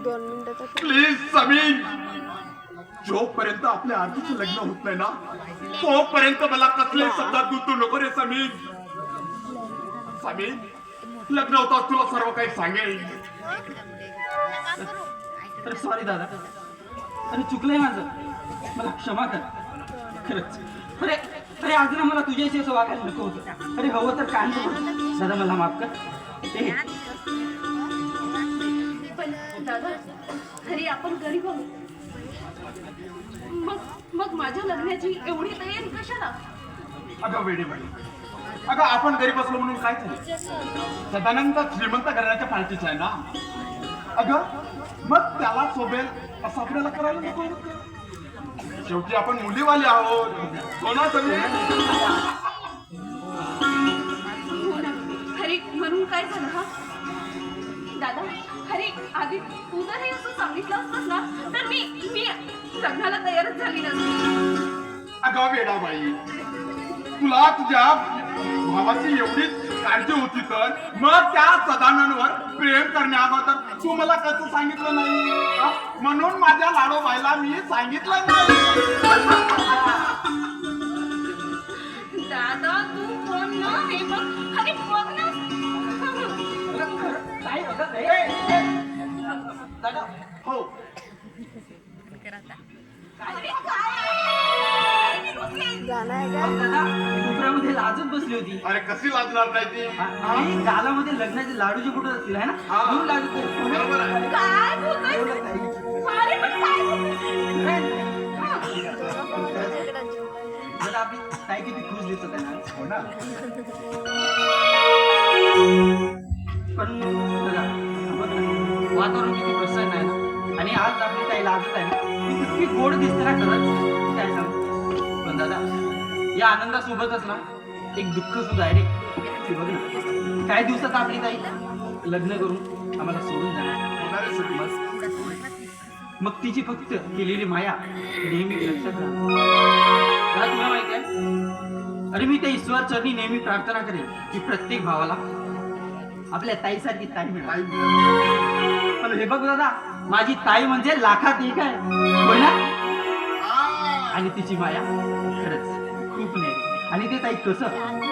Please Sameer, जोपर्यंत आपल्या आरतीचं लग्न होत नाही ना तोपर्यंत मला कसले शब्दात गुंतू नको रे समीर. समीर, लग्न होतं तुला सर्व काही सांगेल. अरे सॉरी दादा, अरे चुकलंय माझं, मला क्षमा कर. खरंच अरे अरे आज ना मला तुझ्याशी असं वागायला नको होतं. अरे हवं तर काय दादा, मला माफ कर. पण दादा, खरी आपण गरीब आहोत. मग माझ्या लग्नाची एवढी तयारी कशाला? अगं वेडी बाई, अगं आपण गरीब असलो म्हणून काय झालं? सदानंद श्रीमंत घराण्याच्या पार्टीचा आहे ना. अगं मग त्याला शोभेल असं आपल्याला करायला नको होतं. शेवटी आपण मुलीवाले आहोत. सोना सगळे खरी म्हणून काय झालं हा दादा? खरी आधी तू जर हे असं सांगितलं असतंस ना तर मी लग्नाला तयारच झाली नसती. अगं वेडाबाई, तुला तुझ्या भावाची एवढी काळजी होती तर मग त्या सदानंदवर प्रेम करण्या अगोदर तू मला कसं सांगितलं नाही? म्हणून माझ्या लाडोबाईला मी सांगितलं नाही. दादा तू कोण ना हे बघ. अरे बघ ना. हो कोपऱ्यामध्ये लाजत बसली होती. अरे कशी लाजणार नाही ती? आणि गालामध्ये लग्नाचे लाडूचे कुठं असतील आहे ना, म्हणून लाजत होती. बरोबर आहे. काय बोलतोय? अरे पण काय बोलतोय? दादा आपली ताई किती खुश दिसत आहे ना. हो ना. पण दादा बघ ना, वातावरण किती प्रसन्न आहे ना, आणि आज आपली ताई लाजत आहे ना, ती किती गोड दिसते ना खरंच. काय सांग. पण दादा या आनंदासोबतच ना एक दुःख सुद्धा आहे रे. ते बघ ना, काही दिवसात आपली ताई लग्न करून आम्हाला सोडून जाणार. होणारे सगळी. मग तिची फक्त केलेली माया नेहमी लक्षात राहते. तुला माहिती आहे, अरे मी त्या ईश्वर चरणी नेहमी प्रार्थना करेन की प्रत्येक भावाला आपल्या ताईसारखी ताई मिळाली. पण हे बघ दादा, माझी ताई म्हणजे लाखात एक आहे, होय ना. आणि तिची माया खरंच खूप नाही. आणि ते ताई कसं सांगू?